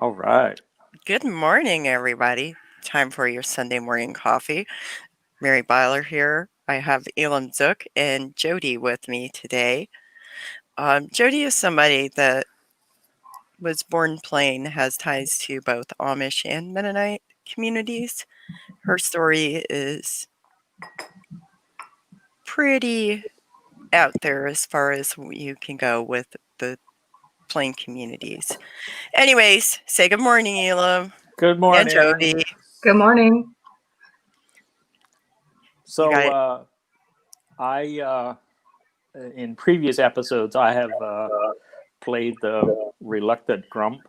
All right. Good morning, everybody. Time for your Sunday morning coffee. Mary Byler here. I have Elam Zook and Jody with me today. Jody is somebody that was born plain, has ties to both Amish and Mennonite communities. Her story is pretty out there as far as you can go with the plain communities. Anyways, say good morning, Elam Good and morning. Jody. Good morning. You got So, it. I in previous episodes I have played the reluctant grump.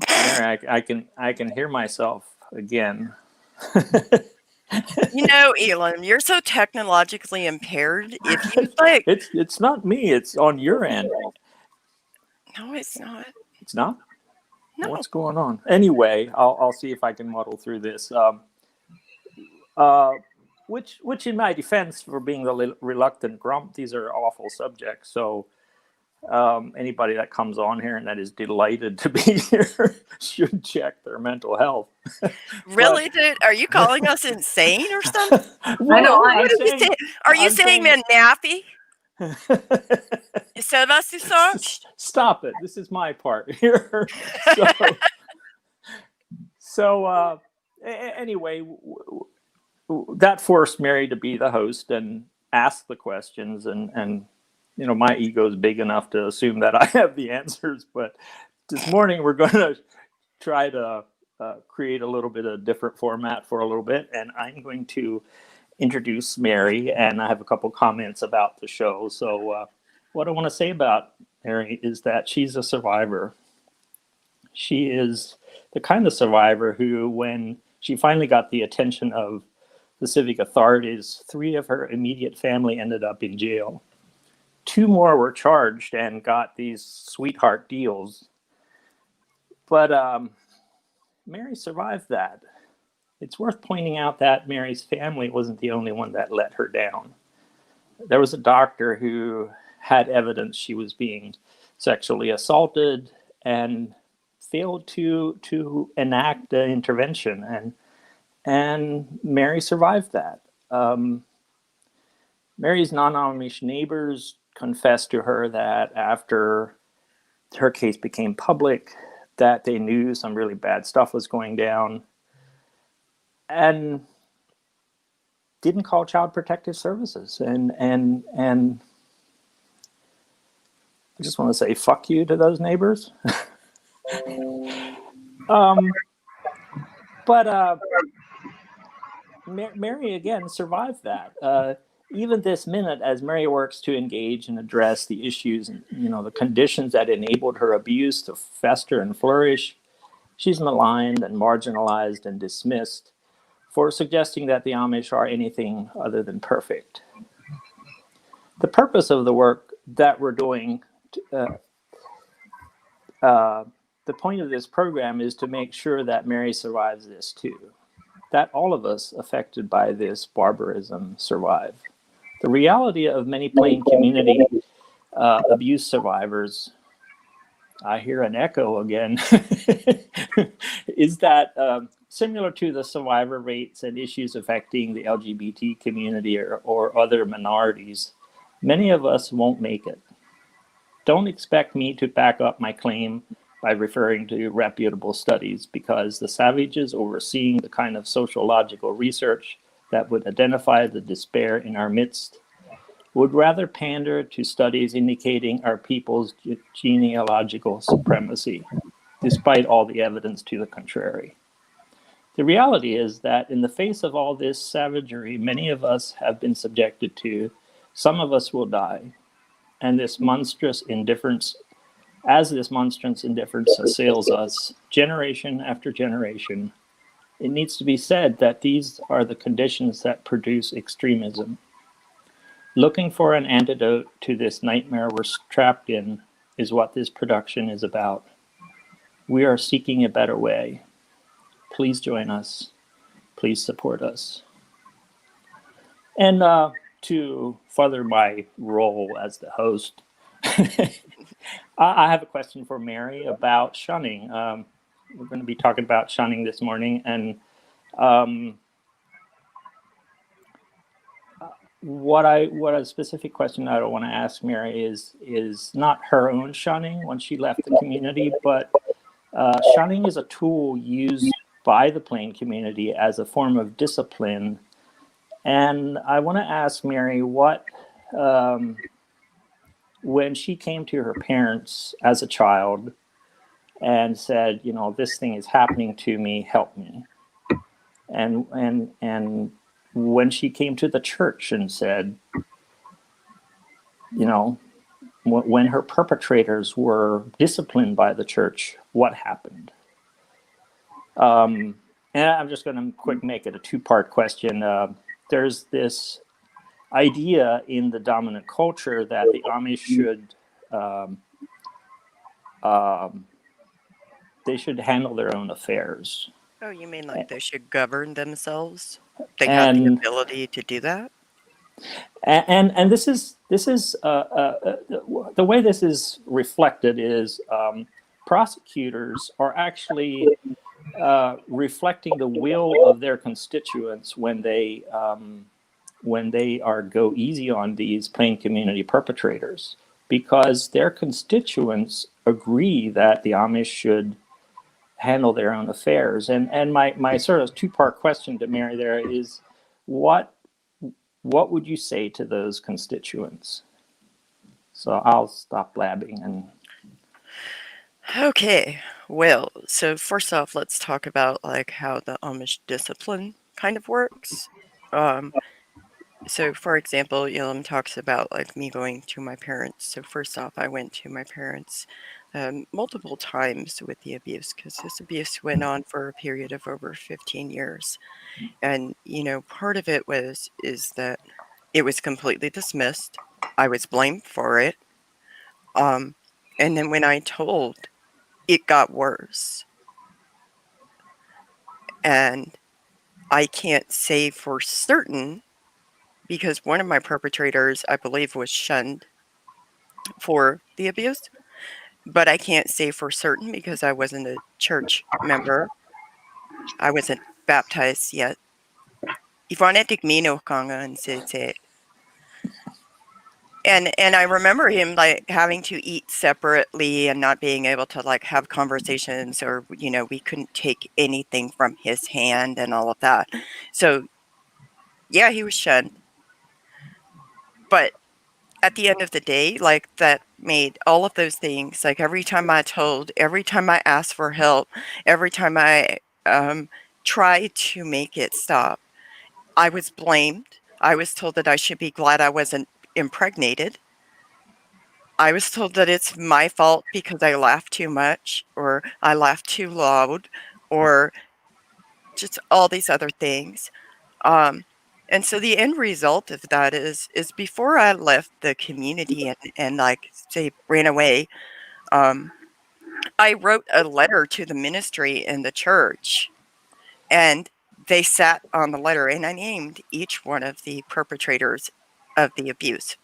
Mary, I can hear myself again. You know, Elam, you're so technologically impaired. If you like, It's not me. It's on your end. no, it's not. It's not. No. What's going on? Anyway, I'll see if I can muddle through this. Uh, which in my defense for being the reluctant grump, these are awful subjects. So anybody that comes on here and that is delighted to be here should check their mental health. But Really, dude? Are you calling us insane or something? I know well, I What I'm are you saying, saying? Are you I'm saying saying, man nappy? Ça va, c'est ça? stop it. This is my part here. So anyway, that forced Mary to be the host and ask the questions, and my ego is big enough to assume that I have the answers. But this morning we're going to try to create a little bit of different format for a little bit, and I'm going to introduce Mary, and I have a couple comments about the show. So what I want to say about Mary is that she's a survivor. She is the kind of survivor who, when she finally got the attention of the civic authorities, 3 of her immediate family ended up in jail. 2 more were charged and got these sweetheart deals. But Mary survived that. It's worth pointing out that Mary's family wasn't the only one that let her down. There was a doctor who had evidence she was being sexually assaulted and failed to enact the intervention, and Mary survived that. Mary's non-Amish neighbors confessed to her that after her case became public, that they knew some really bad stuff was going down, and didn't call Child Protective Services. And I just want to say fuck you to those neighbors. But Mary again survived that. Even this minute, as Mary works to engage and address the issues and the conditions that enabled her abuse to fester and flourish, she's maligned and marginalized and dismissed for suggesting that the Amish are anything other than perfect. The purpose of the work that we're doing, the point of this program is to make sure that Mary survives this too, that all of us affected by this barbarism survive. The reality of many plain community abuse survivors, I hear an echo again, is that similar to the survivor rates and issues affecting the LGBT community or other minorities, many of us won't make it. Don't expect me to back up my claim by referring to reputable studies, because the savages overseeing the kind of sociological research that would identify the despair in our midst would rather pander to studies indicating our people's genealogical supremacy, despite all the evidence to the contrary. The reality is that in the face of all this savagery many of us have been subjected to, some of us will die, and this monstrous indifference assails us generation after generation, it needs to be said that these are the conditions that produce extremism. Looking for an antidote to this nightmare we're trapped in is what this production is about. We are seeking a better way. Please join us. Please support us. And to further my role as the host, I have a question for Mary about shunning. we're going to be talking about shunning this morning, and um, what a specific question I want to ask Mary is not her own shunning when she left the community, but shunning is a tool used by the Plain community as a form of discipline. And I want to ask Mary what, when she came to her parents as a child and said, you know, this thing is happening to me, help me. And when she came to the church and said, you know, when her perpetrators were disciplined by the church, what happened? And I'm just going to quick make it a two-part question. There's this idea in the dominant culture that the Amish should they should handle their own affairs. Oh, you mean like they should govern themselves? They have the And ability to do that? and this is the way this is reflected is prosecutors are actually reflecting the will of their constituents when they are go easy on these Plain community perpetrators, because their constituents agree that the Amish should handle their own affairs. And my sort of two-part question to Mary there is, what would you say to those constituents? So I'll stop blabbing and. Okay, well, so first off, let's talk about like how the Amish discipline kind of works. So for example, Elam talks about like me going to my parents. So first off, I went to my parents multiple times with the abuse, because this abuse went on for a period of over 15 years. And, you know, part of it is that it was completely dismissed. I was blamed for it. And then when I told, it got worse. And I can't say for certain, because one of my perpetrators, I believe, was shunned for the abuse. But I can't say for certain because I wasn't a church member. I wasn't baptized yet. And I remember him like having to eat separately and not being able to like have conversations, or, you know, we couldn't take anything from his hand and all of that. So yeah, he was shunned. But at the end of the day, like, that made all of those things, like every time I told, every time I asked for help, every time I tried to make it stop, I was blamed. I was told that I should be glad I wasn't impregnated. I was told that it's my fault because I laughed too much, or I laughed too loud, or just all these other things. And so the end result of that is before I left the community and like say ran away, I wrote a letter to the ministry in the church, and they sat on the letter, and I named each one of the perpetrators of the abuse.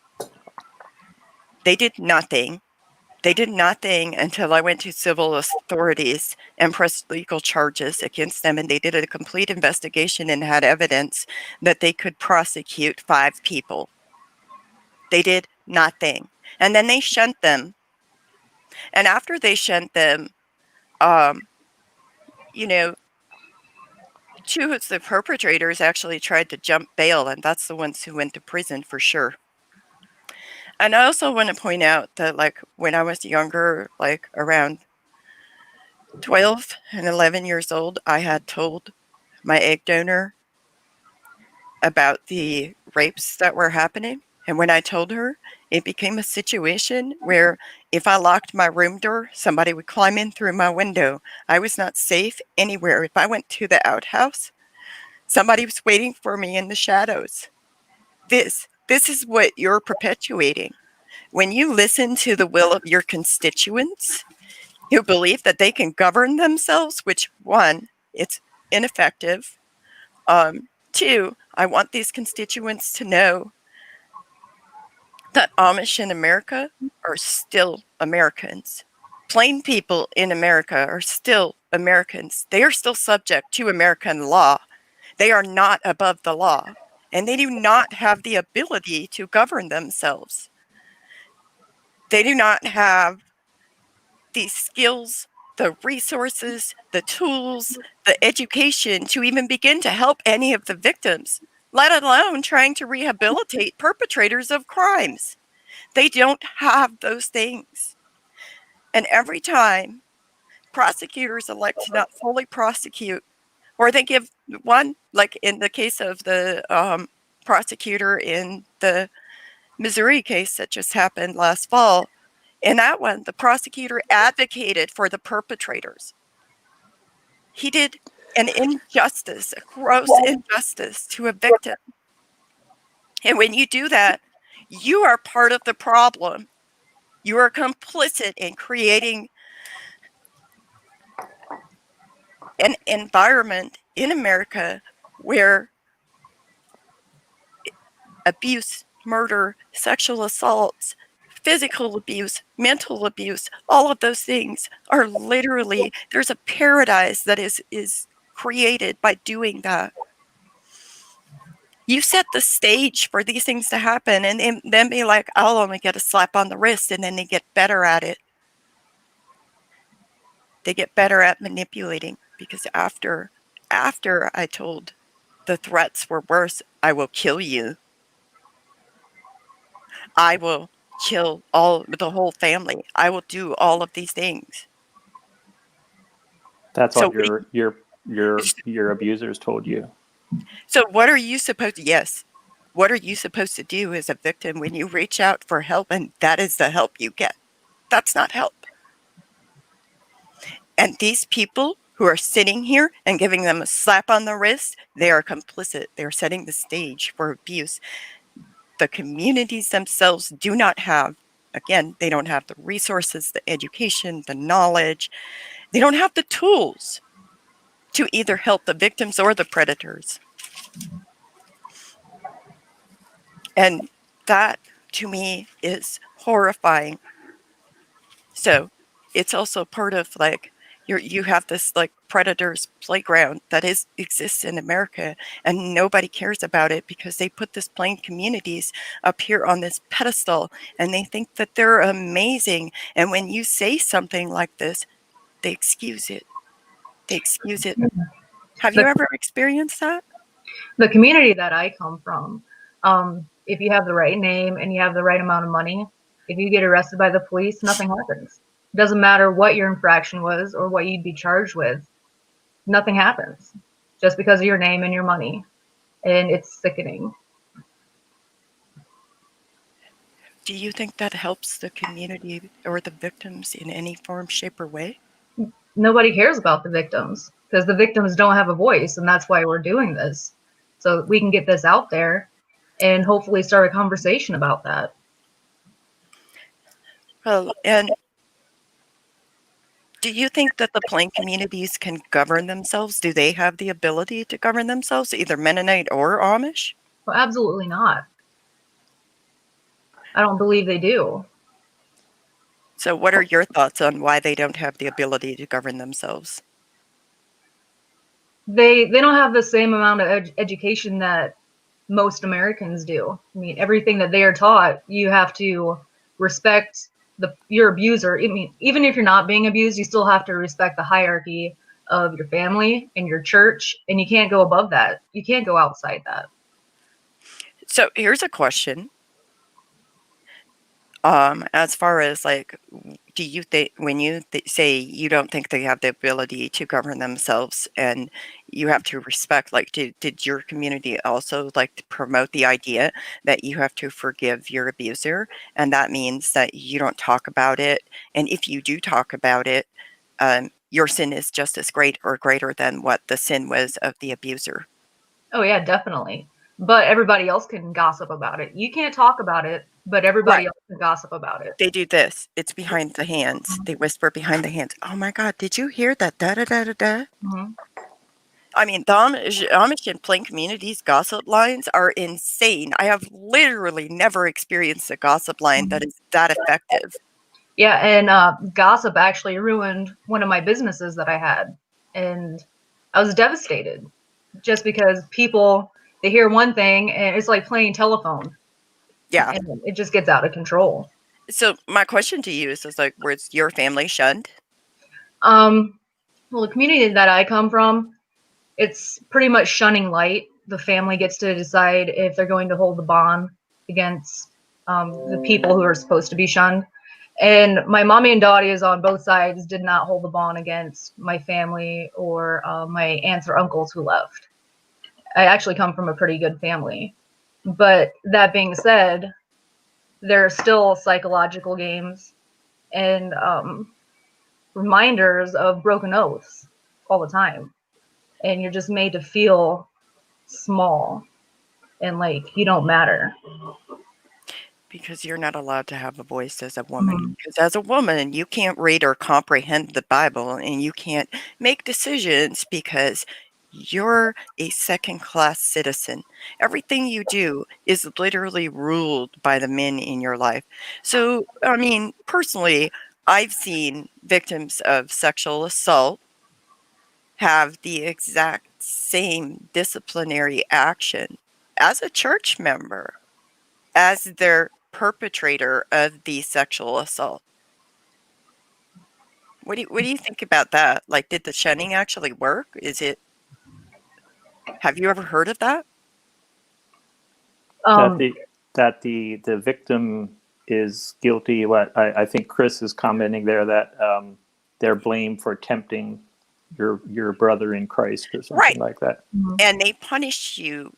They did nothing. They did nothing until I went to civil authorities and pressed legal charges against them, and they did a complete investigation and had evidence that they could prosecute 5 people. They did nothing. And then they shunned them. And after they shunned them, you know, 2 of the perpetrators actually tried to jump bail, and that's the ones who went to prison for sure. And I also want to point out that, like, when I was younger, like around 12 and 11 years old, I had told my egg donor about the rapes that were happening. And when I told her, it became a situation where if I locked my room door, somebody would climb in through my window. I was not safe anywhere. If I went to the outhouse, somebody was waiting for me in the shadows. This is what you're perpetuating. When you listen to the will of your constituents who believe that they can govern themselves, which, 1, it's ineffective. 2, I want these constituents to know that Amish in America are still Americans. Plain people in America are still Americans, they are still subject to American law. They are not above the law, and they do not have the ability to govern themselves. They do not have the skills, the resources, the tools, the education to even begin to help any of the victims, let alone trying to rehabilitate perpetrators of crimes. They don't have those things. And every time prosecutors elect to not fully prosecute, or they give one, like in the case of the prosecutor in the Missouri case that just happened last fall, in that one, the prosecutor advocated for the perpetrators. He did an injustice, a gross injustice to a victim. And when you do that, you are part of the problem. You are complicit in creating an environment in America where abuse, murder, sexual assaults, physical abuse, mental abuse, all of those things are literally, there's a paradise that is created by doing that. You set the stage for these things to happen and then be like, I'll only get a slap on the wrist, and then they get better at it. They get better at manipulating, because after I told the threats were worse, I will kill you. I will kill the whole family. I will do all of these things. That's So what your abusers told you. So what are you supposed to, yes, what are you supposed to do as a victim when you reach out for help and that is the help you get? That's not help. And these people who are sitting here and giving them a slap on the wrist, they are complicit. They're setting the stage for abuse. The communities themselves do not have, again, they don't have the resources, the education, the knowledge. They don't have the tools to either help the victims or the predators. And that, to me, is horrifying. So it's also part of, like, you have this, like, predators playground that exists in America, and nobody cares about it because they put this plain communities up here on this pedestal, and they think that they're amazing. And when you say something like this, they excuse it. They excuse it. Have you ever experienced that? The community that I come from, if you have the right name and you have the right amount of money, if you get arrested by the police, nothing happens. It doesn't matter what your infraction was or what you'd be charged with. Nothing happens just because of your name and your money. And it's sickening. Do you think that helps the community or the victims in any form, shape, or way? Nobody cares about the victims because the victims don't have a voice, and that's why we're doing this. So we can get this out there and hopefully start a conversation about that. Well, and do you think that the plain communities can govern themselves? Do they have the ability to govern themselves, either Mennonite or Amish? Well, absolutely not. I don't believe they do. So what are your thoughts on why they don't have the ability to govern themselves? They don't have the same amount of education that most Americans do. I mean, everything that they are taught, you have to respect your abuser. I mean, even if you're not being abused, you still have to respect the hierarchy of your family and your church, and you can't go above that. You can't go outside that. So here's a question. As far as, like, do you think, when you say you don't think they have the ability to govern themselves and you have to respect, like, did your community also, like, to promote the idea that you have to forgive your abuser, and that means that you don't talk about it, and if you do talk about it, your sin is just as great or greater than what the sin was of the abuser? Oh yeah, definitely. But everybody else can gossip about it. You can't talk about it, but everybody else can gossip about it. They do this. It's behind the hands. They whisper behind the hands. Oh my God, did you hear that? Da da da da da. I mean, the Amish and plain communities gossip lines are insane. I have literally never experienced a gossip line that is that effective. Yeah, and gossip actually ruined one of my businesses that I had, and I was devastated just because people, they hear one thing and it's like playing telephone, Yeah. and it just gets out of control. So my question to you is like, was your family shunned? Um, well, the community that I come from, it's pretty much shunning light. The family gets to decide if they're going to hold the bond against the people who are supposed to be shunned. And my mommy and daddies on both sides did not hold the bond against my family or my aunts or uncles who left. I actually come from a pretty good family. But that being said, there are still psychological games and reminders of broken oaths all the time. And you're just made to feel small and like you don't matter. Because you're not allowed to have a voice as a woman. Mhm. Because as a woman, you can't read or comprehend the Bible, and you can't make decisions because you're a second-class citizen. Everything you do is literally ruled by the men in your life. So, I mean, personally, I've seen victims of sexual assault have the exact same disciplinary action as a church member, as their perpetrator of the sexual assault. What do you think about that? Like, did the shunning actually work? Have you ever heard of that? That Um, the victim is guilty. What I think Chris is commenting there, that they're blamed for tempting your brother in Christ or something Right. like that. mhm. And they punish you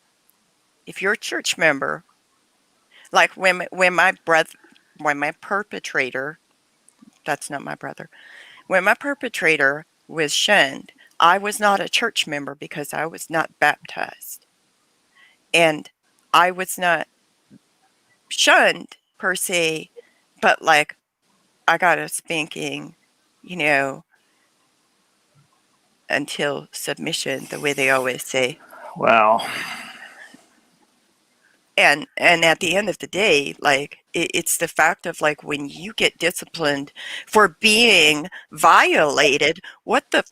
if you're a church member. Like when my perpetrator, that's not my brother. When my perpetrator was shunned, I was not a church member because I was not baptized. And I was not shunned per se, but like I got a spanking, you know, until submission, the way they always say. Wow. And at the end of the day, like it's the fact of like when you get disciplined for being violated, what the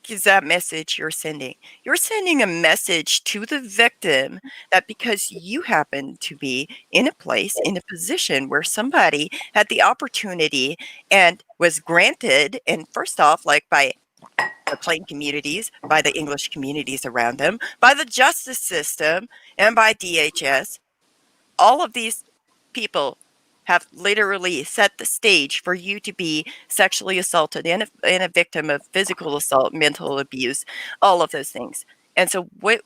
is that message you're sending? You're sending a message to the victim that because you happen to be in a place, in a position where somebody had the opportunity and was granted, and first off, like by the plain communities, by the English communities around them, by the justice system, and by DHS, all of these people have literally set the stage for you to be sexually assaulted and a victim of physical assault, mental abuse, all of those things. And so what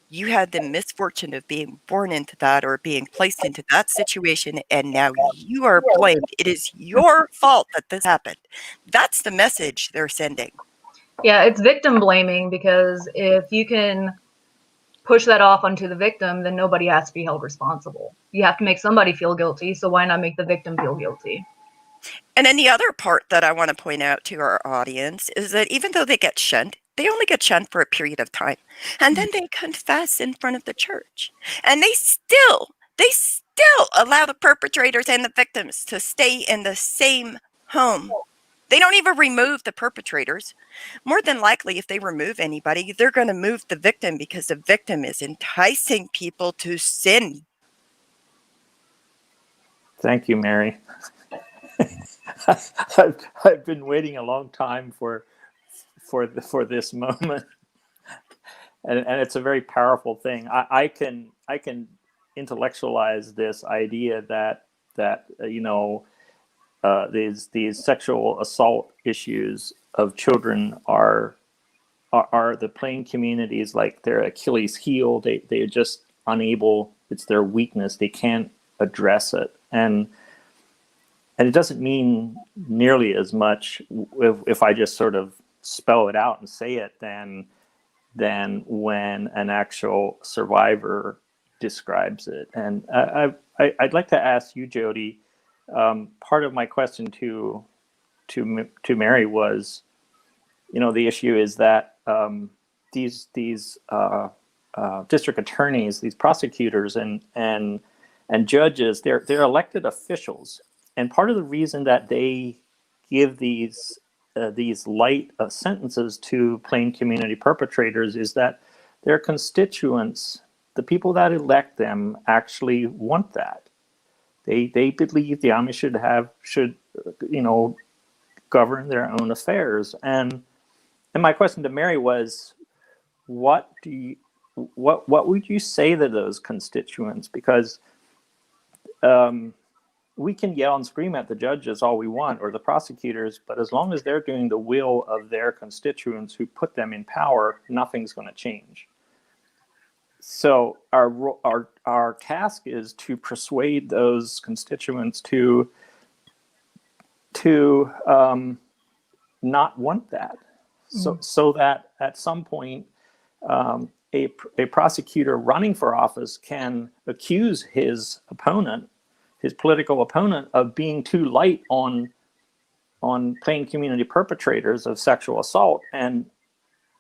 you had the misfortune of being born into that or being placed into that situation, and now you are blamed. It is your fault that this happened. That's the message they're sending. Yeah, it's victim blaming because if you can push that off onto the victim, then nobody has to be held responsible. You have to make somebody feel guilty, so why not make the victim feel guilty? And then the other part that I want to point out to our audience is that even though they get shunned, they only get shunned for a period of time. And then they confess in front of the church. And they still allow the perpetrators and the victims to stay in the same home. They don't even remove the perpetrators. More than likely, if they remove anybody, they're going to move the victim because the victim is enticing people to sin. Thank you, Mary. I've been waiting a long time for this moment, and it's a very powerful thing. I can intellectualize this idea that these sexual assault issues of children are the plain communities, like their Achilles heel. They're just unable. It's their weakness. They can't address it, and it doesn't mean nearly as much if I just sort of spell it out and say it than when an actual survivor describes it. And I'd like to ask you, Jody. Part of my question to Mary was, the issue is that these district attorneys, these prosecutors and judges, they're elected officials, part of the reason that they give these light sentences to plain community perpetrators is that their constituents, the people that elect them, actually want that. They believe the Amish should govern their own affairs. And my question to Mary was, what would you say to those constituents? Because we can yell and scream at the judges all we want, or the prosecutors, but as long as they're doing the will of their constituents who put them in power, nothing's going to change. So our task is to persuade those constituents to not want that. So that at some point a prosecutor running for office can accuse his political opponent, of being too light on plain community perpetrators of sexual assault, and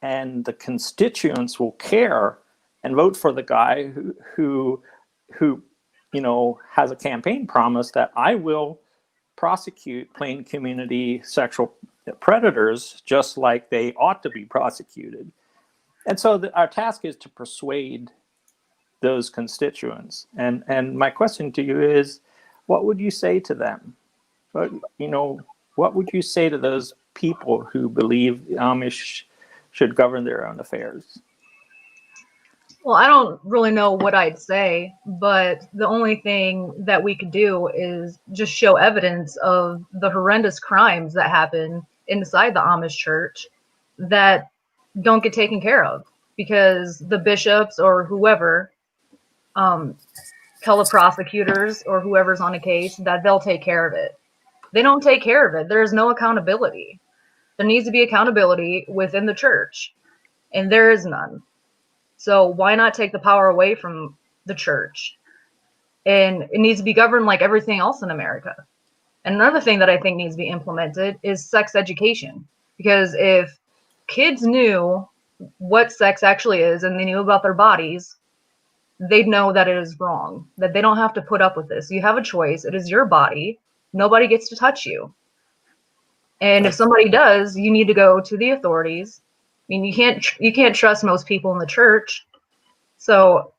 the constituents will care and vote for the guy who has a campaign promise that I will prosecute plain community sexual predators just like they ought to be prosecuted. And so our task is to persuade those constituents. And my question to you is, what would you say to them? What would you say to those people who believe the Amish should govern their own affairs? Well, I don't really know what I'd say, but the only thing that we could do is just show evidence of the horrendous crimes that happen inside the Amish church that don't get taken care of, because the bishops or whoever tell the prosecutors or whoever's on a case that they'll take care of it. They don't take care of it. There's no accountability. There needs to be accountability within the church, and there is none. So why not take the power away from the church? And it needs to be governed like everything else in America. And another thing that I think needs to be implemented is sex education. Because if kids knew what sex actually is and they knew about their bodies, they'd know that it is wrong, that they don't have to put up with this. You have a choice. It is your body. Nobody gets to touch you. And if somebody does, you need to go to the authorities. I mean, you can't trust most people in the church. So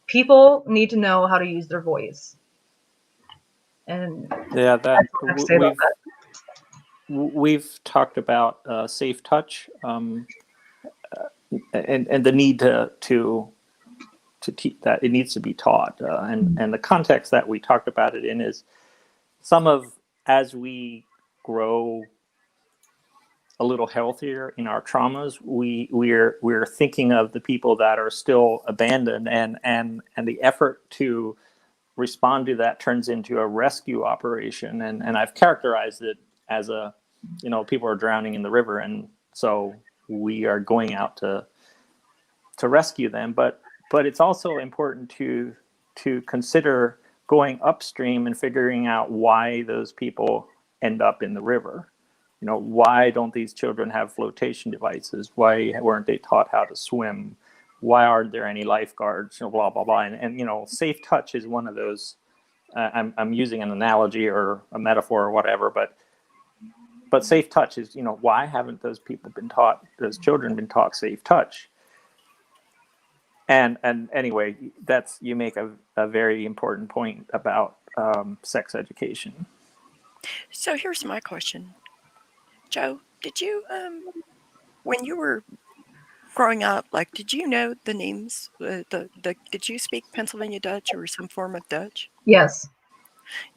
people need to know how to use their voice. And yeah, that we've talked about safe touch, and the need to teach that. It needs to be taught, and the context that we talked about it in is as we grow a little healthier in our traumas, we're thinking of the people that are still abandoned, and the effort to respond to that turns into a rescue operation. And I've characterized it as people are drowning in the river, and so we are going out to rescue them. But it's also important to consider going upstream and figuring out why those people end up in the river. Why don't these children have flotation devices? Why weren't they taught how to swim? Why aren't there any lifeguards? Blah, blah, blah. And safe touch is one of those. I'm using an analogy or a metaphor or whatever, but safe touch is, why haven't those children been taught safe touch? And anyway, you make a very important point about sex education. So here's my question. Joe, did you, when you were growing up, did you know the names? Did you speak Pennsylvania Dutch or some form of Dutch? Yes.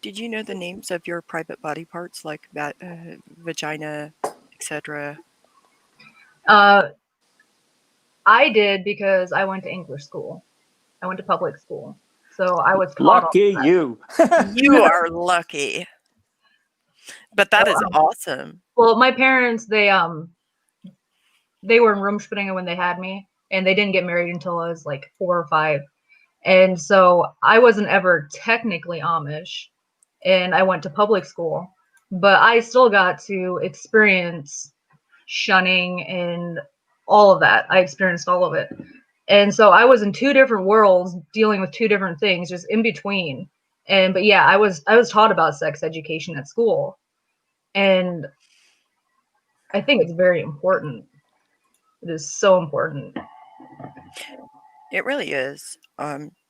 Did you know the names of your private body parts, like vagina, etc.? I did, because I went to English school. I went to public school, so I was taught. Lucky you. You are lucky. But that is awesome. Well, my parents, they were in Rumspringa when they had me, and they didn't get married until I was like 4 or 5. And so I wasn't ever technically Amish, and I went to public school, but I still got to experience shunning and all of that. I experienced all of it. And so I was in 2 different worlds dealing with 2 different things just in between. But yeah, I was taught about sex education at school, and I think it's very important. It is so important. It really is.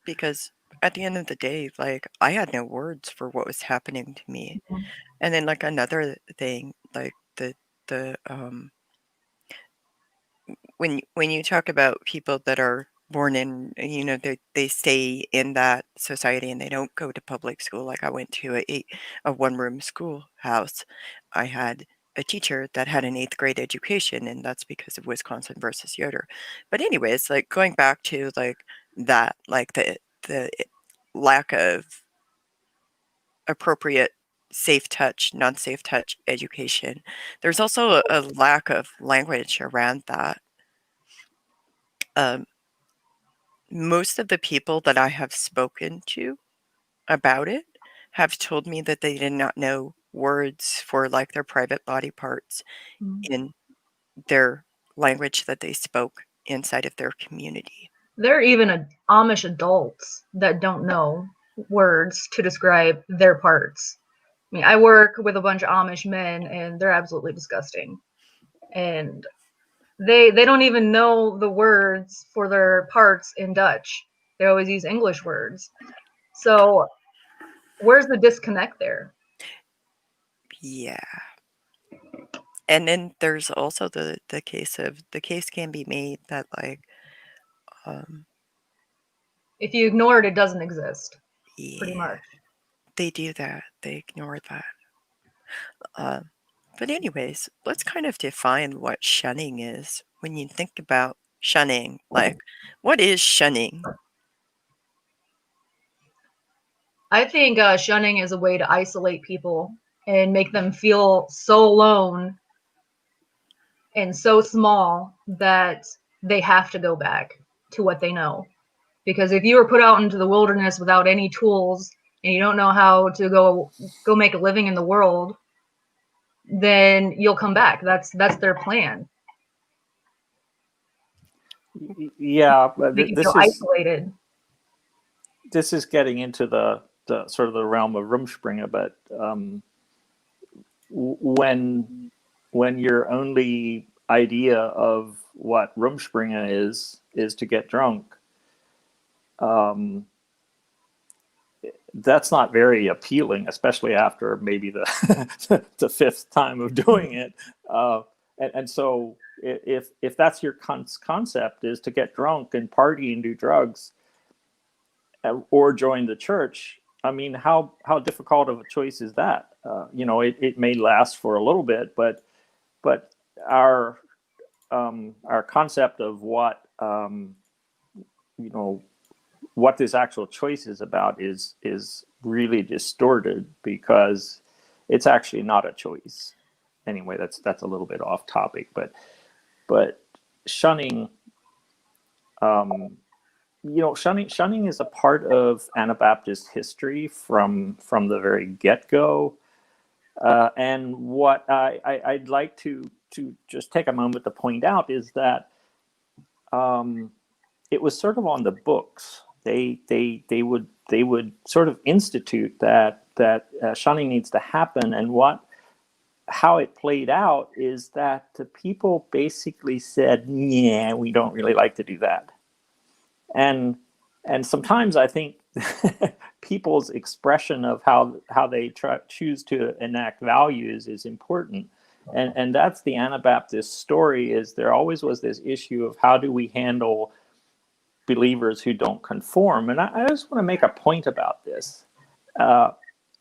Because at the end of the day, like I had no words for what was happening to me. And then like another thing, like the when you talk about people that are born in, they stay in that society and they don't go to public school. Like I went to a one-room schoolhouse. I had a teacher that had an 8th grade education, and that's because of Wisconsin versus Yoder. But anyways, like going back to like that, like the lack of appropriate safe touch, non-safe touch education. There's also a lack of language around that. Um, Most of the people that I have spoken to about it have told me that they did not know words for like their private body parts in their language that they spoke inside of their community. There are even Amish adults that don't know words to describe their parts. I mean, I work with a bunch of Amish men, and they're absolutely disgusting. And they don't even know the words for their parts in Dutch. They always use English words. So where's the disconnect there? Yeah. And then there's also the case can be made that like um If you ignore it, it doesn't exist. Pretty yeah, much. they do that. They ignore that. But anyways, let's kind of define what shunning is. When you think about shunning, like what is shunning? I think shunning is a way to isolate people and make them feel so alone and so small that they have to go back to what they know. Because if you were put out into the wilderness without any tools and you don't know how to go make a living in the world, then you'll come back. That's their plan. Yeah, but Make you feel isolated. this is getting into the sort of the realm of Rumspringa, but when your only idea of what Rumspringa is to get drunk, that's not very appealing, especially after maybe the the fifth time of doing it. And so if that's your concept is to get drunk and party and do drugs or join the church, I mean, how difficult of a choice is that? It may last for a little bit, but our concept of what what this actual choice is about is really distorted, because it's actually not a choice. Anyway, that's a little bit off topic, but shunning, shunning is a part of Anabaptist history from the very get-go. And what I'd like to just take a moment to point out is that it was sort of on the books. They would sort of institute that shunning needs to happen, and how it played out is that the people basically said, "Yeah, we don't really like to do that," and sometimes I think people's expression of how they choose to enact values is important, and that's the Anabaptist story. Is there always was this issue of how do we handle believers who don't conform. And I just want to make a point about this.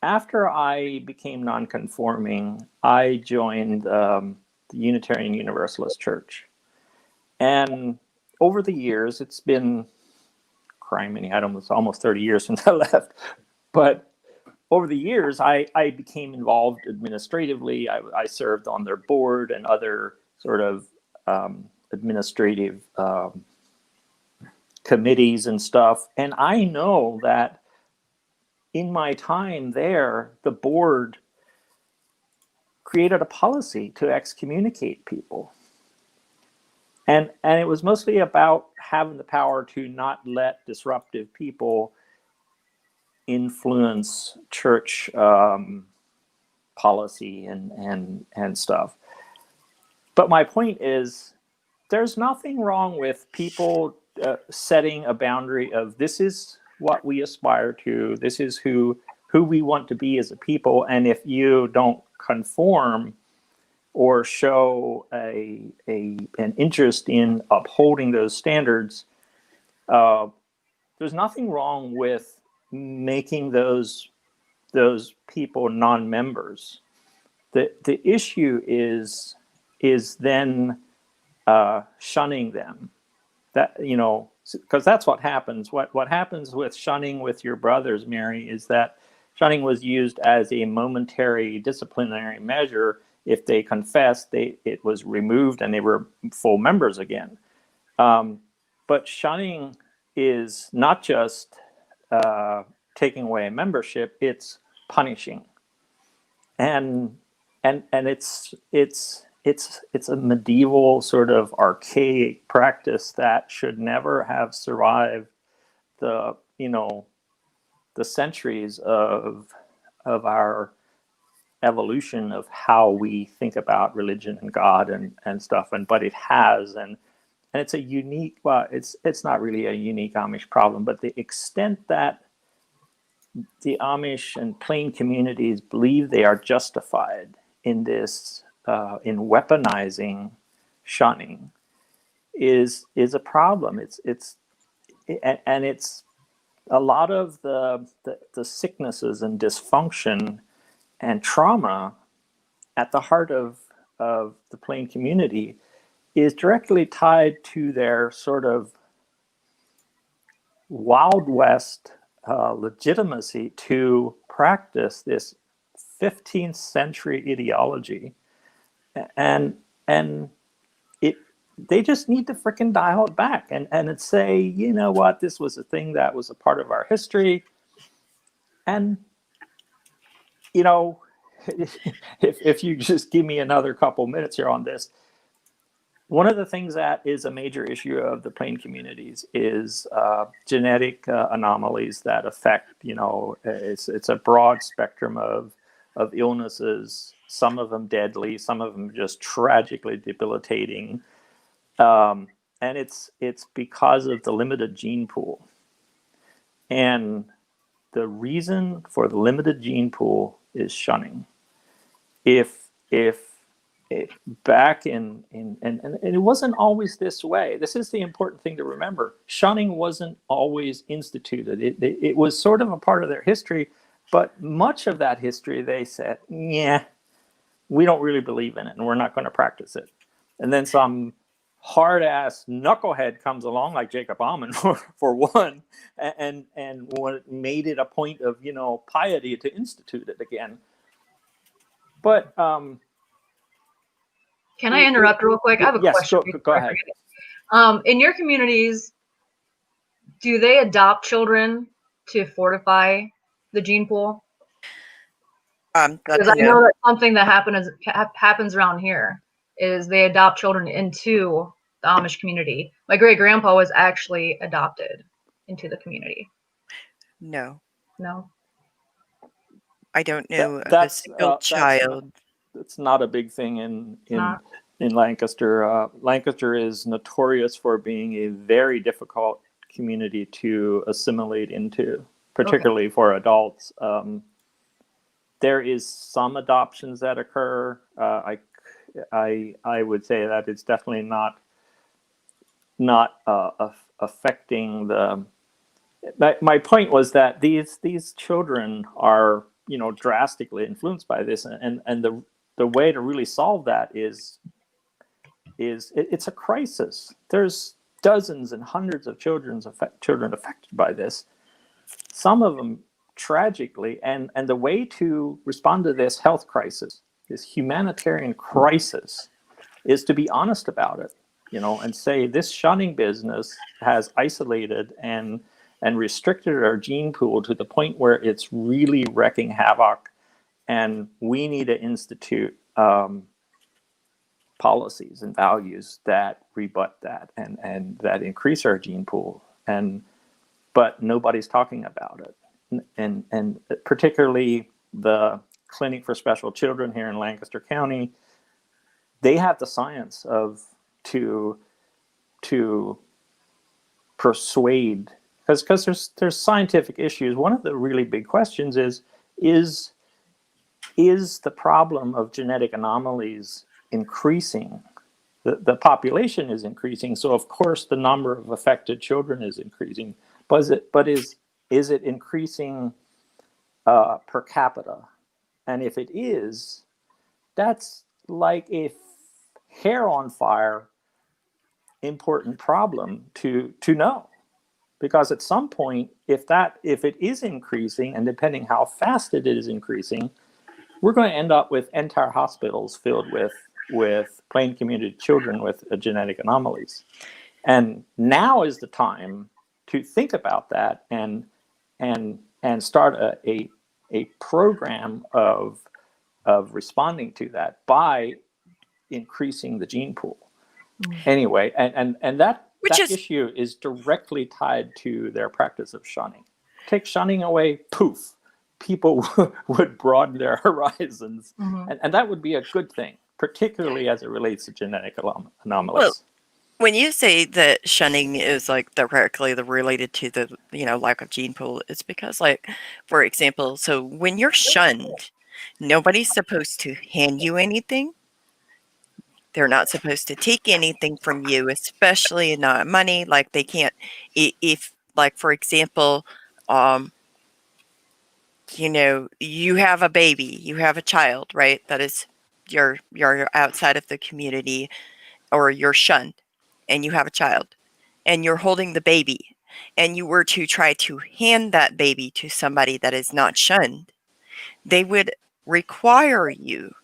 After I became non-conforming, I joined the Unitarian Universalist Church. And over the years, it's been, criminy, I don't know, it's almost 30 years since I left. But over the years, I became involved administratively. I served on their board and other sort of administrative committees and stuff. And I know that in my time there, the board created a policy to excommunicate people. And it was mostly about having the power to not let disruptive people influence church policy and stuff. But my point is, there's nothing wrong with people setting a boundary of, this is what we aspire to, this is who we want to be as a people, and if you don't conform or show an interest in upholding those standards, there's nothing wrong with making those people non-members. The issue is then shunning them. That, you know, because that's what happens. What happens with shunning with your brothers, Mary, is that shunning was used as a momentary disciplinary measure. If they confessed, it was removed and they were full members again. But shunning is not just taking away membership; it's punishing, and it's a medieval sort of archaic practice that should never have survived the centuries of our evolution of how we think about religion and God and stuff. But it has, and it's a unique, well, it's not really a unique Amish problem, but the extent that the Amish and plain communities believe they are justified in this, in weaponizing shunning, is a problem. It's a lot of the sicknesses and dysfunction and trauma at the heart of the plain community is directly tied to their sort of Wild West legitimacy to practice this 15th century ideology, and they just need to freaking dial it back and say, you know what, this was a thing that was a part of our history, and you know, if you just give me another couple minutes here on this. One of the things that is a major issue of the plain communities is genetic anomalies that affect, it's a broad spectrum of illnesses, some of them deadly, some of them just tragically debilitating. And it's because of the limited gene pool. And the reason for the limited gene pool is shunning. Back in and it wasn't always this way. This is the important thing to remember. Shunning wasn't always instituted. It was sort of a part of their history, but much of that history they said, yeah, we don't really believe in it and we're not going to practice it. And then some hard-ass knucklehead comes along, like Jacob Almond for one, and made it a point of piety to institute it again. But can I interrupt real quick? I have a question. Yes, go ahead. In your communities, do they adopt children to fortify the gene pool? Because I know that's something that happens around here, is they adopt children into the Amish community. My great-grandpa was actually adopted into the community. No. I don't know a single child. It's not a big thing in Lancaster. Lancaster is notorious for being a very difficult community to assimilate into, particularly for adults. There is some adoptions that occur. I would say that it's definitely not affecting the. My point was that these children are drastically influenced by this, and the way to really solve that is it's a crisis. There's dozens and hundreds of children affected by this. Some of them tragically, and the way to respond to this health crisis, this humanitarian crisis, is to be honest about it, and say this shunning business has isolated and restricted our gene pool to the point where it's really wreaking havoc, and we need to institute policies and values that rebut that and that increase our gene pool. But nobody's talking about it. and particularly the Clinic for Special Children here in Lancaster County, they have the science to persuade, because there's scientific issues. One of the really big questions is the problem of genetic anomalies increasing? The population is increasing, so of course the number of affected children is increasing. But is it increasing per capita? And if it is, that's like a hair on fire important problem to know, because at some point, if it is increasing, and depending how fast it is increasing, we're going to end up with entire hospitals filled with plain community children with genetic anomalies. And now is the time to think about that and start a program of responding to that by increasing the gene pool. Anyway, and that issue is directly tied to their practice of shunning. Take shunning away, poof, people would broaden their horizons, and that would be a good thing, particularly as it relates to genetic anomalies. Well, when you say that shunning is like directly related to the lack of gene pool, it's because, like, for example, so when you're shunned, nobody's supposed to hand you anything. They're not supposed to take anything from you, especially not money. Like, they can't, if, like, for example, you have a baby, you have a child, right? That is, you're outside of the community, or you're shunned, and you have a child, and you're holding the baby, and you were to try to hand that baby to somebody that is not shunned, they would require you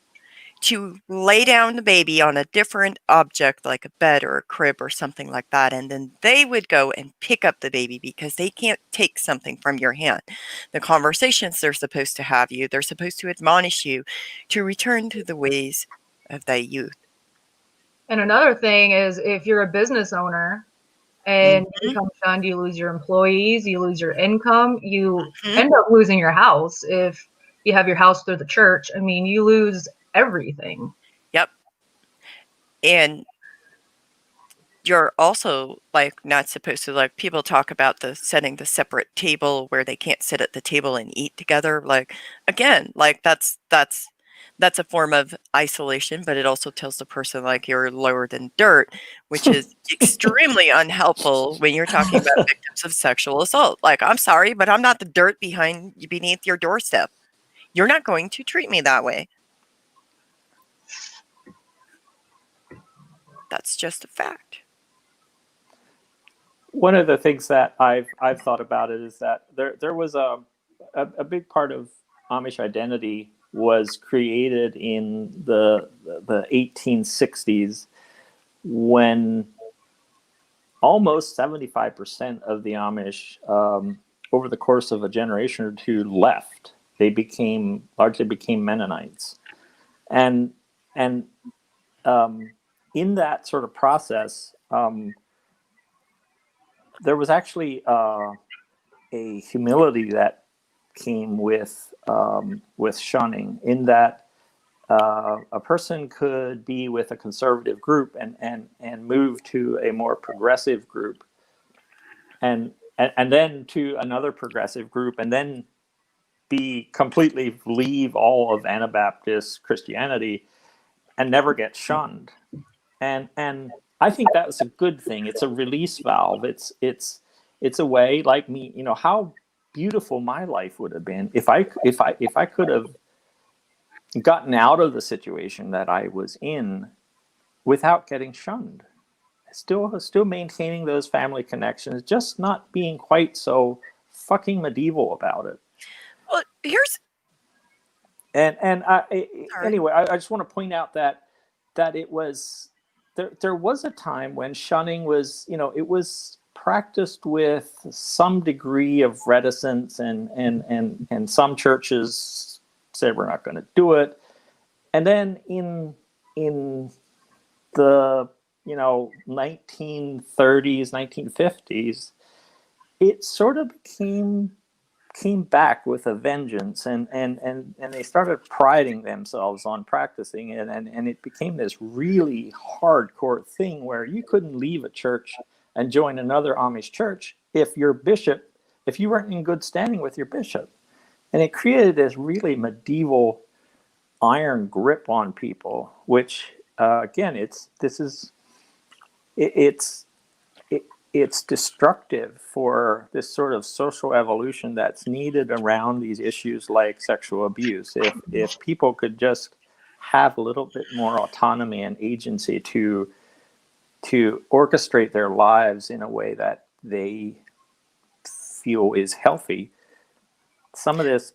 to lay down the baby on a different object, like a bed or a crib or something like that, and then they would go and pick up the baby, because they can't take something from your hand. The conversations they're supposed to have you, they're supposed to admonish you to return to the ways of thy youth. And another thing is, if you're a business owner and you become shunned, you lose your employees, you lose your income, you end up losing your house. If you have your house through the church, I mean, you lose everything. Yep. And you're also, like, not supposed to, like, people talk about setting the separate table where they can't sit at the table and eat together. Like, again, like, that's a form of isolation, but it also tells the person, like, you're lower than dirt, which is extremely unhelpful when you're talking about victims of sexual assault. Like, I'm sorry, but I'm not the dirt beneath your doorstep. You're not going to treat me that way. That's just a fact. One of the things that I've thought about it is that there was a big part of Amish identity was created in the 1860s, when almost 75% of the Amish, over the course of a generation or two, left. They largely became Mennonites, and in that sort of process, there was actually a humility that came with shunning, in that a person could be with a conservative group and move to a more progressive group, and then to another progressive group, and then leave all of Anabaptist Christianity and never get shunned. And I think that was a good thing. It's a release valve. It's a way, like me, how beautiful my life would have been if I could have gotten out of the situation that I was in without getting shunned. Still maintaining those family connections, just not being quite so fucking medieval about it. Well, anyway, I just want to point out that it was there was a time when shunning was, it was practiced with some degree of reticence, and some churches said we're not going to do it. And then in the 1930s, 1950s, it sort of became came back with a vengeance, and they started priding themselves on practicing it, and it became this really hardcore thing where you couldn't leave a church and join another Amish church if you weren't in good standing with your bishop. And it created this really medieval iron grip on people, which again, it's it's destructive for this sort of social evolution that's needed around these issues like sexual abuse. If people could just have a little bit more autonomy and agency to orchestrate their lives in a way that they feel is healthy, some of this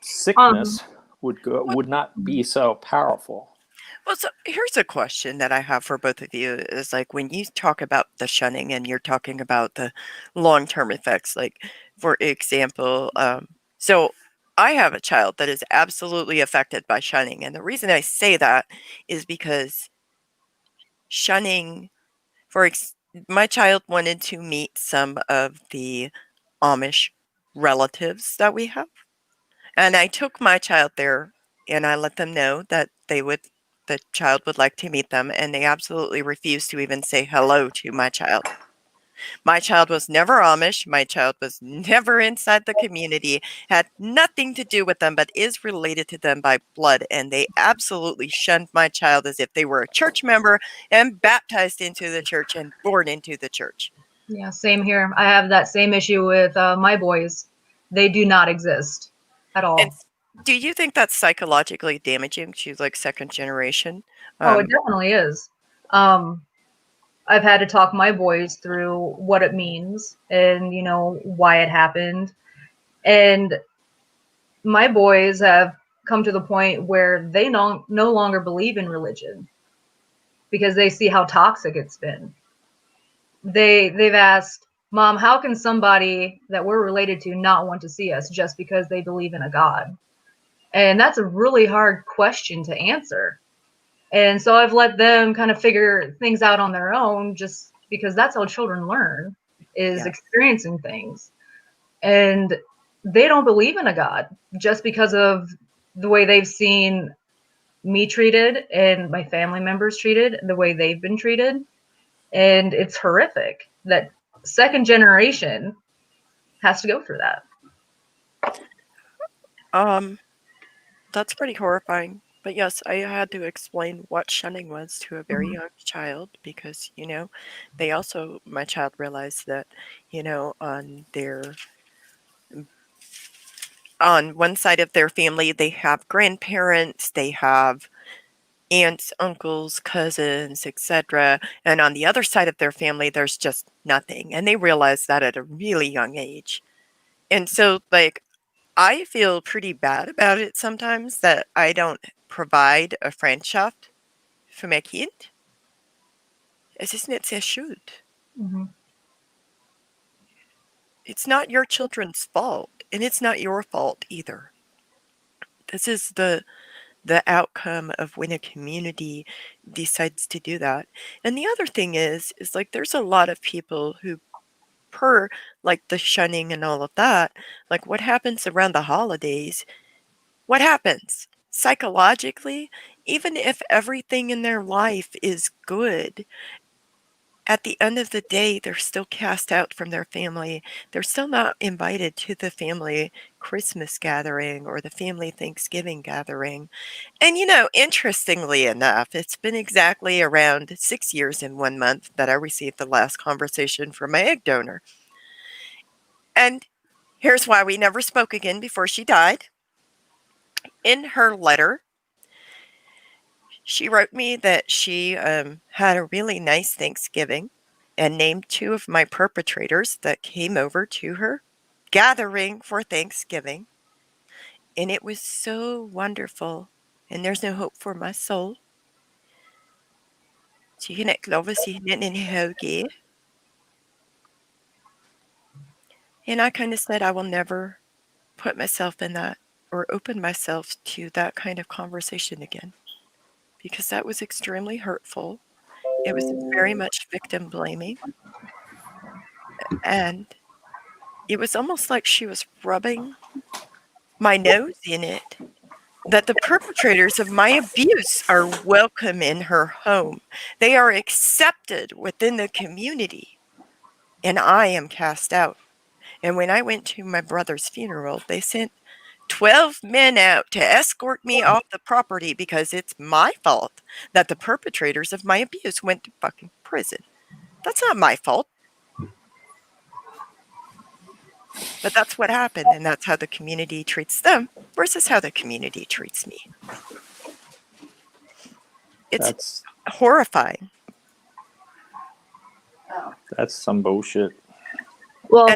sickness would not be so powerful. Well, so here's a question that I have for both of you is like when you talk about the shunning and you're talking about the long-term effects, like for example, so I have a child that is absolutely affected by shunning. And the reason I say that is because shunning, my child wanted to meet some of the Amish relatives that we have. And I took my child there and I let them know that the child would like to meet them, and they absolutely refused to even say hello to my child. My child was never Amish. My child was never inside the community, had nothing to do with them, but is related to them by blood. And they absolutely shunned my child as if they were a church member and baptized into the church and born into the church. Yeah, same here. I have that same issue with my boys. They do not exist at all. And do you think that's psychologically damaging to like second generation? Oh, it definitely is. I've had to talk my boys through what it means and, why it happened. And my boys have come to the point where they no longer believe in religion because they see how toxic it's been. They've asked, Mom, how can somebody that we're related to not want to see us just because they believe in a God? And that's a really hard question to answer. And so I've let them kind of figure things out on their own, just because that's how children learn, is experiencing things. And they don't believe in a God just because of the way they've seen me treated and my family members treated, the way they've been treated. And it's horrific that second generation has to go through that. That's pretty horrifying. But yes, I had to explain what shunning was to a very young child because, my child realized that, on one side of their family, they have grandparents, they have aunts, uncles, cousins, etc. And on the other side of their family, there's just nothing. And they realized that at a really young age. And so, I feel pretty bad about it sometimes that I don't provide a Freundschaft für mein Kind. Es ist nicht sehr schuld. It's not your children's fault, and it's not your fault either. This is the outcome of when a community decides to do that. And the other thing is like there's a lot of people who per like the shunning and all of that, like what happens around the holidays, what happens psychologically, even if everything in their life is good, at the end of the day, they're still cast out from their family. They're still not invited to the family Christmas gathering or the family Thanksgiving gathering. And, interestingly enough, it's been exactly around 6 years and 1 month that I received the last conversation from my egg donor. And here's why we never spoke again before she died. In her letter, she wrote me that she had a really nice Thanksgiving and named 2 of my perpetrators that came over to her gathering for Thanksgiving. And it was so wonderful. And there's no hope for my soul. She connect love she in hoagie. And I kind of said I will never put myself in that or open myself to that kind of conversation again. Because that was extremely hurtful. It was very much victim blaming. And it was almost like she was rubbing my nose in it, that the perpetrators of my abuse are welcome in her home. They are accepted within the community, and I am cast out. And when I went to my brother's funeral, they sent 12 men out to escort me off the property because it's my fault that the perpetrators of my abuse went to fucking prison. That's not my fault. But that's what happened, and that's how the community treats them versus how the community treats me. It's That's horrifying. that's some bullshit. Well,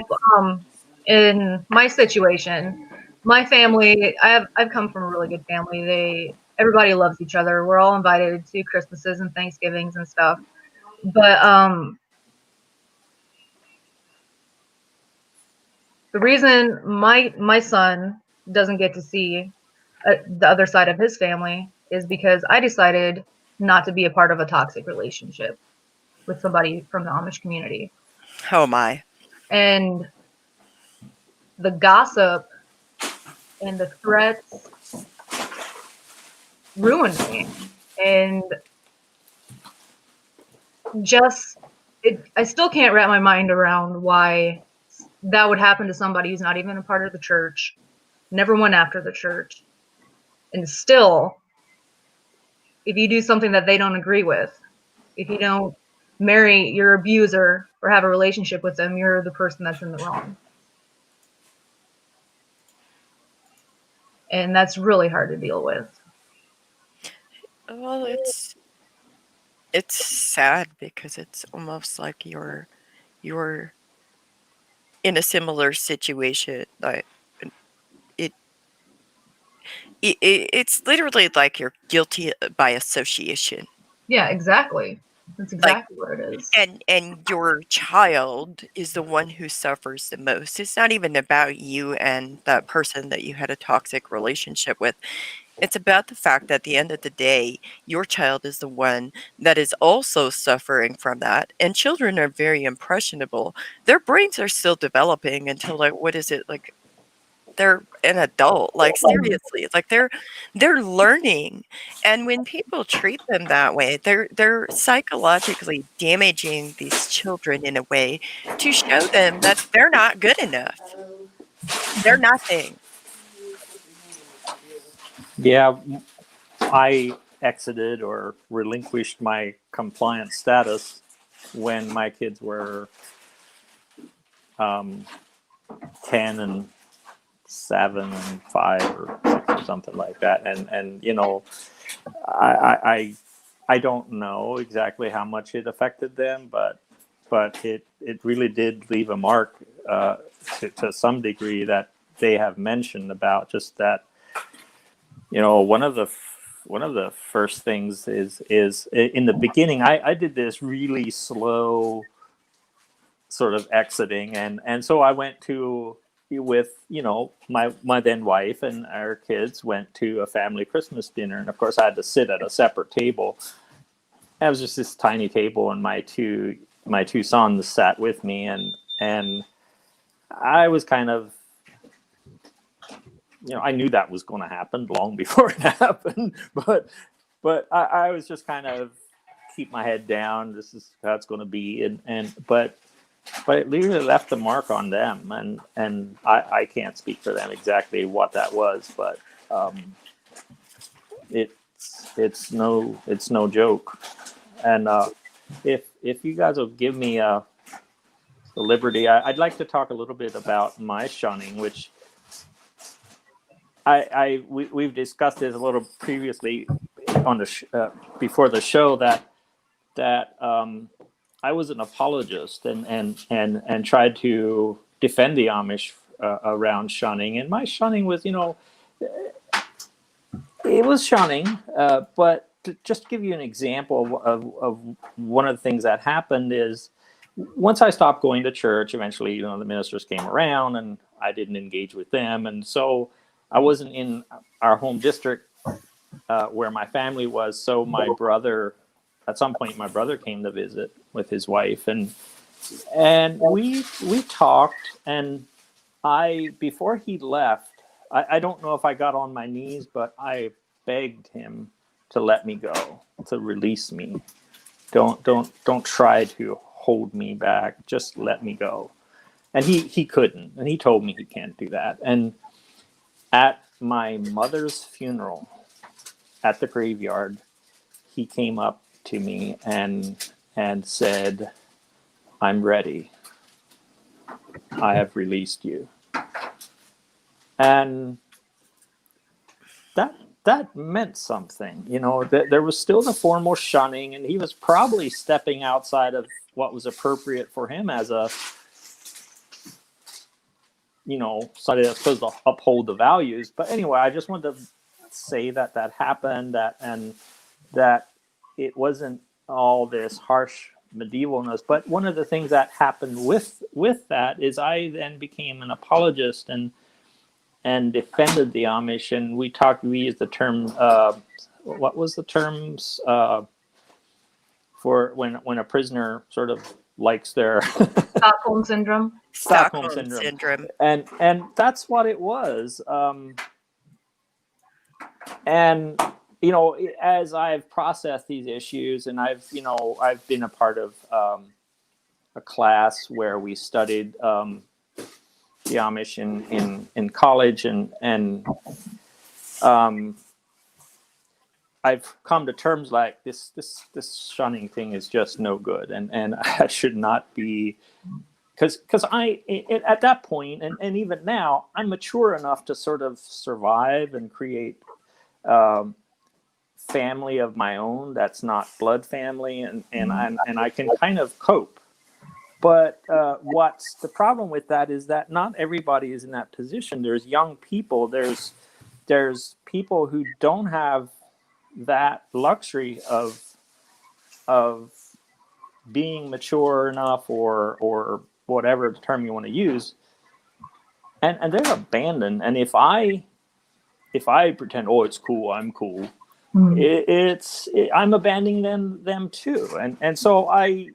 in my situation, my family, I've come from a really good family. Everybody loves each other. We're all invited to Christmases and Thanksgivings and stuff. But the reason my son doesn't get to see the other side of his family is because I decided not to be a part of a toxic relationship with somebody from the Amish community. Oh my. And the gossip and the threats ruined me. And I still can't wrap my mind around why that would happen to somebody who's not even a part of the church, never went after the church. And still, if you do something that they don't agree with, if you don't marry your abuser or have a relationship with them, you're the person that's in the wrong. And that's really hard to deal with. Well, it's sad because it's almost like you're in a similar situation. Like it's literally like you're guilty by association. Yeah, exactly. That's exactly what it is. And your child is the one who suffers the most. It's not even about you and that person that you had a toxic relationship with. It's about the fact that at the end of the day, your child is the one that is also suffering from that. And children are very impressionable. Their brains are still developing until, like, what is it, like, they're an adult. Like, seriously, it's like they're learning. And when people treat them that way, they're psychologically damaging these children in a way to show them that they're not good enough. They're nothing. Yeah, I exited or relinquished my compliance status when my kids were 10 and 7 and 5 or 6 or something like that. And you know, I don't know exactly how much it affected them, but it really did leave a mark to some degree that they have mentioned about just that. You know, one of the first things is in the beginning. I did this really slow sort of exiting, and so I went to with my then wife and our kids went to a family Christmas dinner, and of course I had to sit at a separate table. It was just this tiny table, and my two sons sat with me, and I was kind of, I knew that was going to happen long before it happened, but I was just kind of keep my head down. This is how it's going to be, but it really left a mark on them, and I can't speak for them exactly what that was, but it's no joke. And if you guys will give me the liberty, I'd like to talk a little bit about my shunning, which we've discussed this a little previously on the before the show that I was an apologist and tried to defend the Amish around shunning, and my shunning was, it was shunning, but to just give you an example of one of the things that happened is once I stopped going to church, eventually, the ministers came around and I didn't engage with them, and so I wasn't in our home district where my family was. So at some point, my brother came to visit with his wife, and we talked, and before he left, I don't know if I got on my knees, but I begged him to let me go, to release me. Don't try to hold me back. Just let me go. And he couldn't, and he told me he can't do that. And at my mother's funeral, at the graveyard, he came up to me and said, "I'm ready. I have released you." And that meant something. There was still the formal shunning, and he was probably stepping outside of what was appropriate for him as a somebody that's supposed to uphold the values. But anyway, I just wanted to say that happened, and that it wasn't all this harsh medievalness. But one of the things that happened with that is I then became an apologist and defended the Amish, and we used the term, what was the terms for when a prisoner sort of likes their Stockholm syndrome. Stockholm syndrome. And that's what it was. And as I've processed these issues, and I've been a part of a class where we studied the Amish in college, and I've come to terms like this shunning thing is just no good, and I should not be, because at that point, and even now, I'm mature enough to sort of survive and create family of my own that's not blood family, and I can kind of cope. But what's the problem with that is that not everybody is in that position. There's young people. There's people who don't have that luxury of being mature enough, or whatever term you want to use, and they're abandoned. And if I pretend, oh, it's cool, I'm cool, I'm abandoning them too. And so I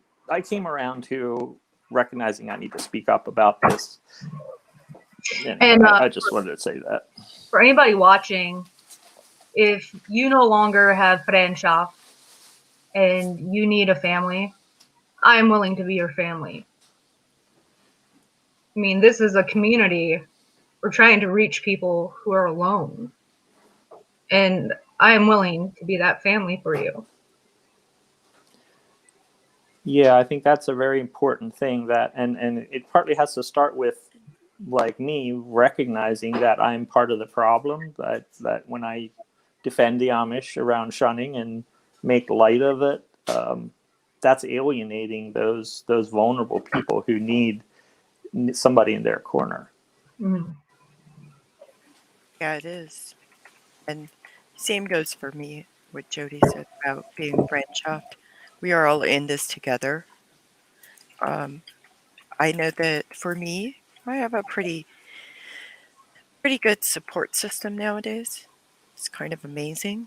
came around to recognizing I need to speak up about this. And I just wanted to say that. For anybody watching, if you no longer have friendship and you need a family, I am willing to be your family. I mean, this is a community. We're trying to reach people who are alone. And I am willing to be that family for you. Yeah, I think that's a very important thing, that and it partly has to start with, like me, recognizing that I'm part of the problem, that when I defend the Amish around shunning and make light of it, that's alienating those vulnerable people who need somebody in their corner. Mm-hmm. Yeah, it is. And same goes for me, what Jody said about being friendship. We are all in this together. I know that for me, I have a pretty good support system nowadays. It's kind of amazing.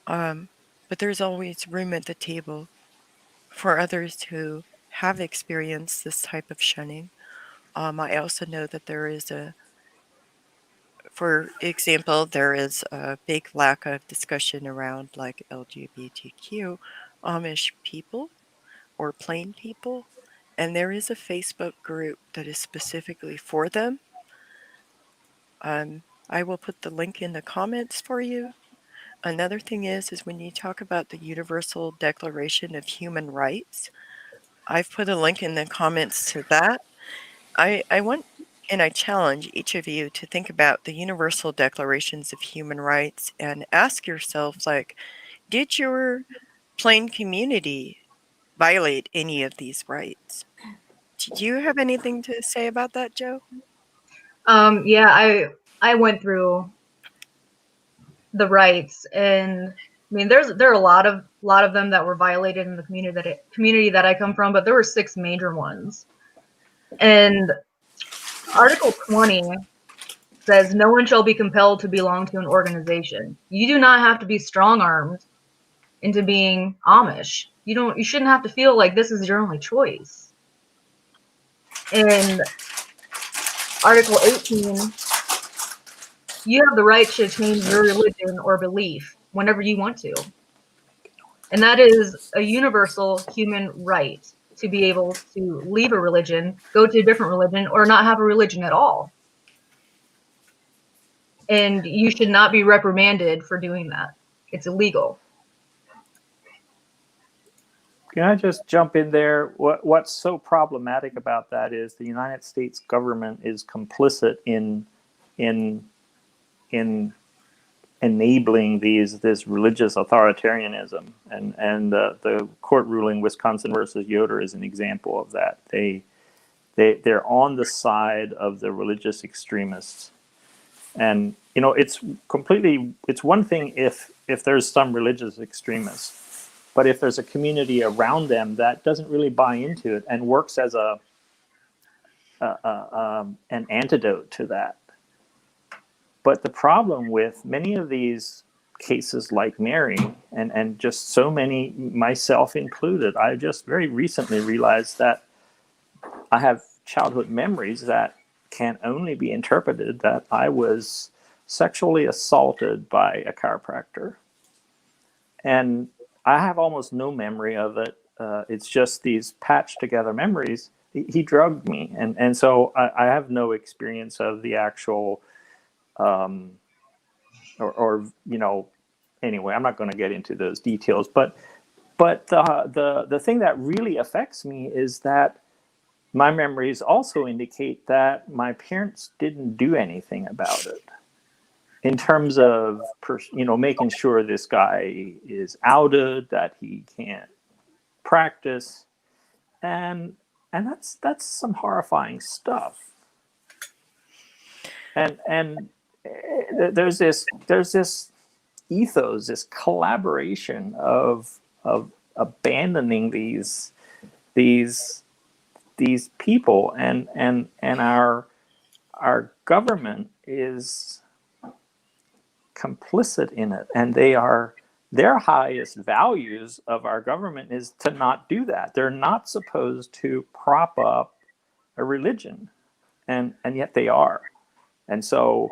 But there's always room at the table for others who have experienced this type of shunning. I also know that for example, there is a big lack of discussion around like LGBTQ Amish people or plain people. And there is a Facebook group that is specifically for them. I will put the link in the comments for you. Another thing is when you talk about the Universal Declaration of Human Rights, I've put a link in the comments to that. I want and I challenge each of you to think about the Universal Declarations of Human Rights and ask yourself, like, did your plain community violate any of these rights? Do you have anything to say about that, Joe? Yeah, I went through the rights, and I mean, there are a lot of them that were violated in the community that I come from, but there were 6 major ones. And Article 20 says no one shall be compelled to belong to an organization. You do not have to be strong-armed into being Amish. You shouldn't have to feel like this is your only choice. And Article 18, you have the right to change your religion or belief whenever you want to. And that is a universal human right to be able to leave a religion, go to a different religion, or not have a religion at all. And you should not be reprimanded for doing that. It's illegal. Can I just jump in there? What's so problematic about that is the United States government is complicit in enabling this religious authoritarianism, and the court ruling Wisconsin versus Yoder is an example of that. They're on the side of the religious extremists, and it's one thing if there's some religious extremists. But if there's a community around them that doesn't really buy into it and works as an antidote to that. But the problem with many of these cases like Mary, and just so many, myself included, I just very recently realized that I have childhood memories that can only be interpreted that I was sexually assaulted by a chiropractor. And I have almost no memory of it. It's just these patched together memories. He drugged me. And so I have no experience of the actual, anyway, I'm not going to get into those details. But the thing that really affects me is that my memories also indicate that my parents didn't do anything about it. In terms of making sure this guy is outed, that he can't practice, and that's some horrifying stuff. And there's this ethos, this collaboration of abandoning these people, and our government is complicit in it, and their highest values of our government is to not do that. They're not supposed to prop up a religion, and yet they are. And so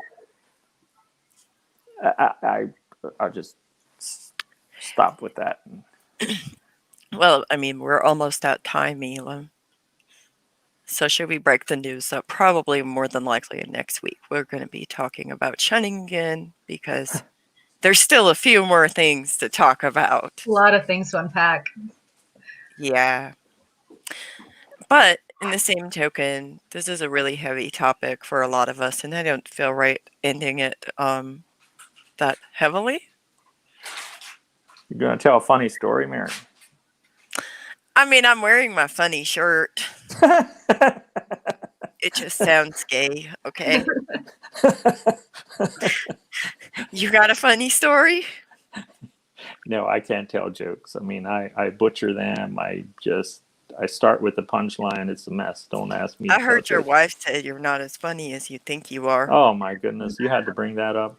I'll just stop with that. Well, I mean, we're almost at time, Elam. So should we break the news up? Probably more than likely next week. We're going to be talking about shunning again because there's still a few more things to talk about. A lot of things to unpack. Yeah. But in the same token, this is a really heavy topic for a lot of us, and I don't feel right ending it that heavily. You're going to tell a funny story, Mary? I mean, I'm wearing my funny shirt. It just sounds gay, okay? You got a funny story? No, I can't tell jokes. I mean, I butcher them. I start with the punchline. It's a mess. Don't ask me. I heard your wife say you're not as funny as you think you are. Oh my goodness, you had to bring that up.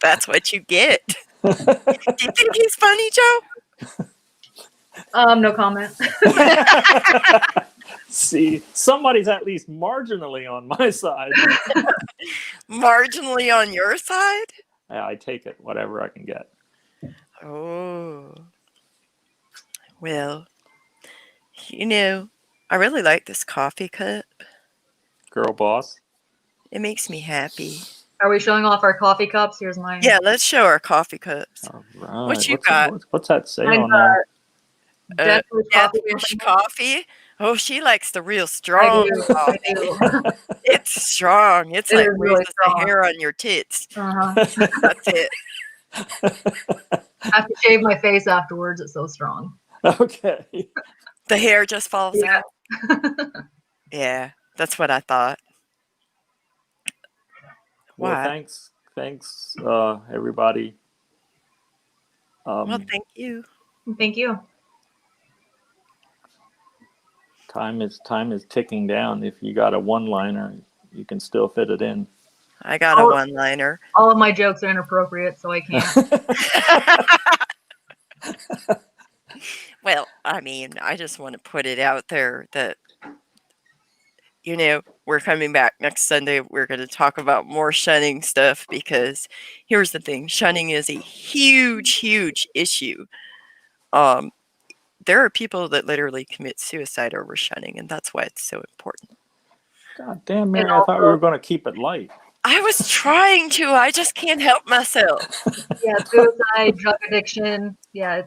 That's what you get. Do you think he's funny, Joe? No comment. See, somebody's at least marginally on my side. Marginally on your side? Yeah, I take it, whatever I can get. Oh. Well, I really like this coffee cup. Girl boss. It makes me happy. Are we showing off our coffee cups? Here's mine. Yeah, let's show our coffee cups. All right. What you got? What's that say Mine's on there? Deathwish coffee. Oh, she likes the real strong coffee. I do. It's strong. It's like is really raises the strong. hair on your tits. Uh-huh. That's it. I have to shave my face afterwards. It's so strong. Okay. The hair just falls Yeah. out. Yeah, that's what I thought. Well, Wow. thanks, everybody. Well, thank you. Thank you. Time is ticking down. If you got a one-liner, you can still fit it in. I got a one-liner. All of my jokes are inappropriate, so I can't. Well, I mean, I just want to put it out there that we're coming back next Sunday. We're going to talk about more shunning stuff, because here's the thing. Shunning is a huge, huge issue. There are people that literally commit suicide over shunning, and that's why it's so important. God damn, And Mary, I thought we also, were going to keep it light. I was trying to. I just can't help myself. yeah, suicide, drug addiction. Yeah,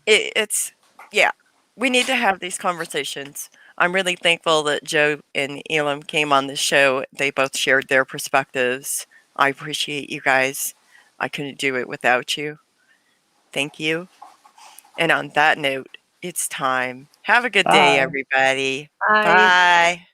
It's yeah. We need to have these conversations. I'm really thankful that Joe and Elam came on the show. They both shared their perspectives. I appreciate you guys. I couldn't do it without you. Thank you. And on that note, it's time. Have a good day, Bye. everybody. I Bye.